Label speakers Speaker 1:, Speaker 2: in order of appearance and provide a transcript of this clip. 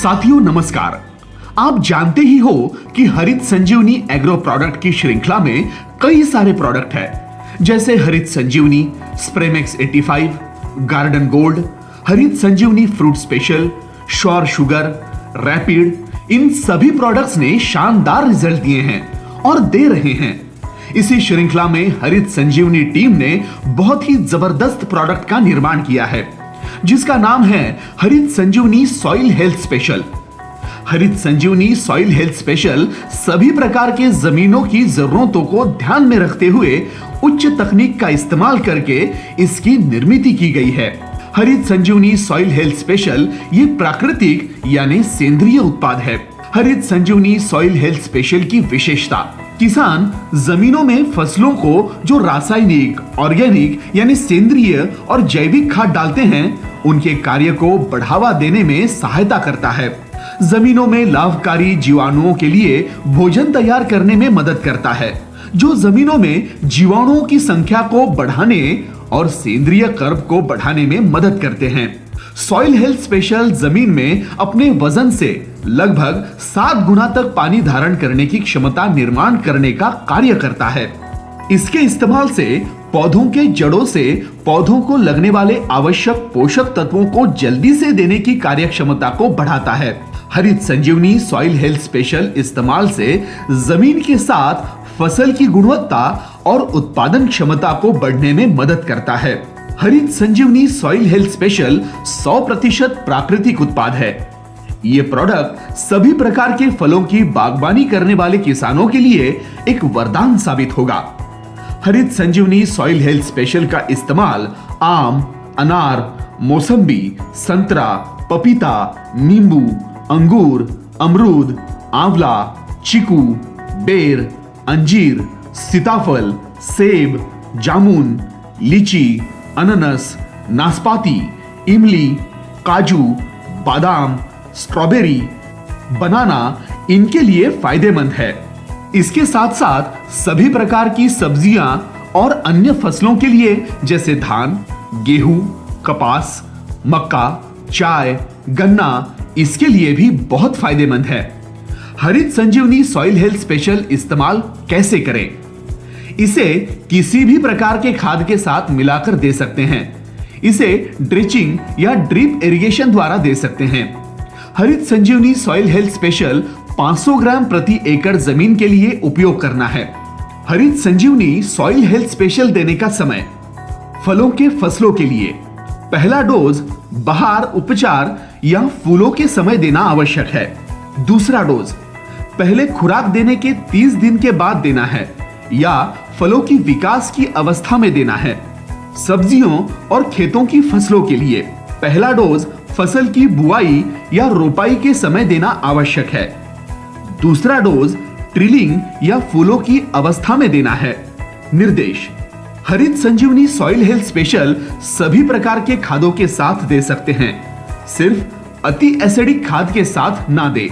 Speaker 1: साथियों नमस्कार। आप जानते ही हो कि हरित संजीवनी एग्रो प्रोडक्ट की श्रृंखला में कई सारे प्रोडक्ट हैं, जैसे हरित संजीवनी, स्प्रेमेक्स 85, garden gold, Harit Sanjivani fruit special, sure sugar, rapid. इन सभी प्रोडक्ट्स ने शानदार रिजल्ट दिए हैं और दे रहे हैं। इसी श्रृंखला में हरित संजीवनी टीम ने बहुत ही जबरदस्त प्रोडक्ट का निर्माण किया है, जिसका नाम है हरित संजीवनी सॉइल हेल्थ स्पेशल। हरित संजीवनी सॉइल हेल्थ स्पेशल सभी प्रकार के जमीनों की जरूरतों को ध्यान में रखते हुए उच्च तकनीक का इस्तेमाल करके इसकी निर्मित की गई है। हरित संजीवनी सॉइल हेल्थ स्पेशल ये प्राकृतिक यानी सेंद्रिय उत्पाद है। हरित संजीवनी सॉइल हेल्थ स्पेशल की विशेषता, किसान जमीनों में फसलों को जो रासायनिक, ऑर्गेनिक यानी सेंद्रिय और जैविक खाद डालते हैं, उनके कार्य को बढ़ावा देने में सहायता करता है। जमीनों में लाभकारी जीवाणुओं के लिए भोजन तैयार करने में मदद करता है, जो जमीनों में जीवाणुओं की संख्या को बढ़ाने और सेंद्रिय कर्व को बढ़ाने में मदद करते हैं। सॉइल हेल्थ स्पेशल जमीन में अपने वजन से लगभग 7 गुना तक पानी धारण करने की क्षमता निर्माण करने का कार्य करता है। इसके इस्तेमाल से पौधों के जड़ों से पौधों को लगने वाले आवश्यक पोषक तत्वों को जल्दी से देने की कार्य क्षमता को बढ़ाता है। हरित संजीवनी सॉइल हेल्थ स्पेशल इस्तेमाल से जमीन के साथ फसल की गुणवत्ता और उत्पादन क्षमता को बढ़ने में मदद करता है। हरित संजीवनी सॉइल हेल्थ स्पेशल 100% प्राकृतिक उत्पाद है। ये प्रोडक्ट सभी प्रकार के फलों की बागवानी करने वाले किसानों के लिए एक वरदान साबित होगा। हरित संजीवनी सॉइल हेल्थ स्पेशल का इस्तेमाल आम, अनार, मौसम्बी, संतरा, पपीता, नींबू, अंगूर, अमरूद, आंवला, चीकू, बेर, अंजीर, सीताफल, सेब, जामुन, लीची, अनानास, नाशपाती, इमली, काजू, बादाम, स्ट्रॉबेरी, बनाना इनके लिए फायदेमंद है। इसके साथ साथ सभी प्रकार की सब्जियां और अन्य फसलों के लिए जैसे धान, गेहूं, कपास, मक्का, चाय, गन्ना, इसके लिए भी बहुत फायदेमंद है। हरित संजीवनी सॉइल हेल्थ स्पेशल इस्तेमाल कैसे करें? इसे किसी भी प्रकार के खाद के साथ मिलाकर दे सकते हैं। इसे ड्रिचिंग या ड्रिप इरिगेशन द्वारा दे सकते हैं। हरित संजीवनी सॉइल हेल्थ स्पेशल 500 ग्राम प्रति एकड़ जमीन के लिए उपयोग करना है। हरित संजीवनी सॉइल हेल्थ स्पेशल देने का समय, फलों के फसलों के लिए पहला डोज बहार, उपचार या फूलों के समय देना आवश्यक है। दूसरा डोज पहले खुराक देने के 30 दिन के बाद देना है या फलों की विकास की अवस्था में देना है। सब्जियों और खेतों की फसलों के लिए पहला डोज फसल की बुआई या रोपाई के समय देना आवश्यक है। दूसरा डोज ट्रिलिंग या फूलों की अवस्था में देना है। निर्देश, हरित संजीवनी सॉइल हेल्थ स्पेशल सभी प्रकार के खादों के साथ दे सकते हैं, सिर्फ अति एसिडिक खाद के साथ ना दे।